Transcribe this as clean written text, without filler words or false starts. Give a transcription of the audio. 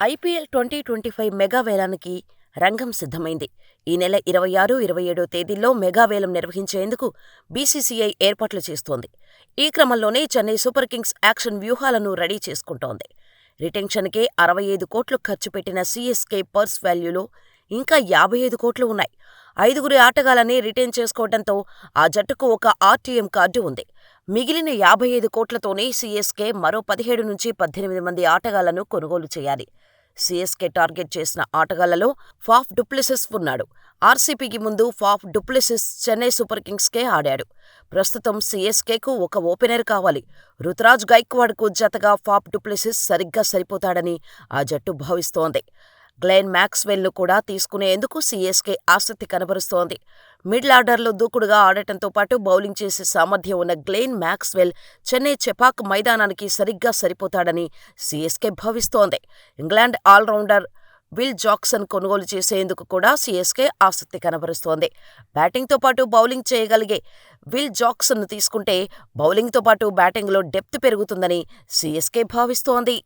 IPL 2025 mega వేలానికి రంగం సిద్ధమైంది. ఈ నెల 26, 27 తేదీల్లో మెగా వేలం నిర్వహించేందుకు బీసీసీఐ ఏర్పాట్లు చేస్తోంది. ఈ క్రమంలోనే చెన్నై సూపర్ కింగ్స్ యాక్షన్ వ్యూహాలను రెడీ చేసుకుంటోంది. రిటెన్షన్కే 65 కోట్లు ఖర్చు పెట్టిన సీఎస్కే పర్స్ వాల్యూలో ఇంకా 55 కోట్లు ఉన్నాయి. 5గురి ఆటగాళ్లనే రిటైన్ చేసుకోవడంతో ఆ జట్టుకు ఒక ఆర్టీఎం కార్డు ఉంది. మిగిలిన 55 కోట్లతోనే సీఎస్కే మరో 17-18 మంది ఆటగాళ్లను కొనుగోలు చేయాలి. సీఎస్కే టార్గెట్ చేసిన ఆటగాళ్లలో ఫాఫ్ డుప్లెసిస్ ఉన్నాడు. ఆర్సీబీకి ముందు ఫాఫ్ డుప్లెసిస్ చెన్నై సూపర్ కింగ్స్కే ఆడాడు. ప్రస్తుతం సీఎస్కేకు ఒక ఓపెనర్ కావాలి. రుతురాజ్ గైక్వాడ్కు జతగా ఫాఫ్ డుప్లెసిస్ సరిగ్గా సరిపోతాడని ఆ జట్టు భావిస్తోంది. గ్లెన్ మ్యాక్స్వెల్ను కూడా తీసుకునేందుకు సీఎస్కే ఆసక్తి కనబరుస్తోంది. మిడిల్ ఆర్డర్లో దూకుడుగా ఆడటంతో పాటు బౌలింగ్ చేసే సామర్థ్యం ఉన్న గ్లెన్ మ్యాక్స్వెల్ చెన్నై చెపాక్ మైదానానికి సరిగ్గా సరిపోతాడని సీఎస్కే భావిస్తోంది. ఇంగ్లాండ్ ఆల్రౌండర్ విల్ జాక్సన్ కొనుగోలు చేసేందుకు కూడా సీఎస్కే ఆసక్తి కనబరుస్తోంది. బ్యాటింగ్తో పాటు బౌలింగ్ చేయగలిగే విల్ జాక్సన్ను తీసుకుంటే బౌలింగ్తో పాటు బ్యాటింగ్లో డెప్త్ పెరుగుతుందని సీఎస్కే భావిస్తోంది.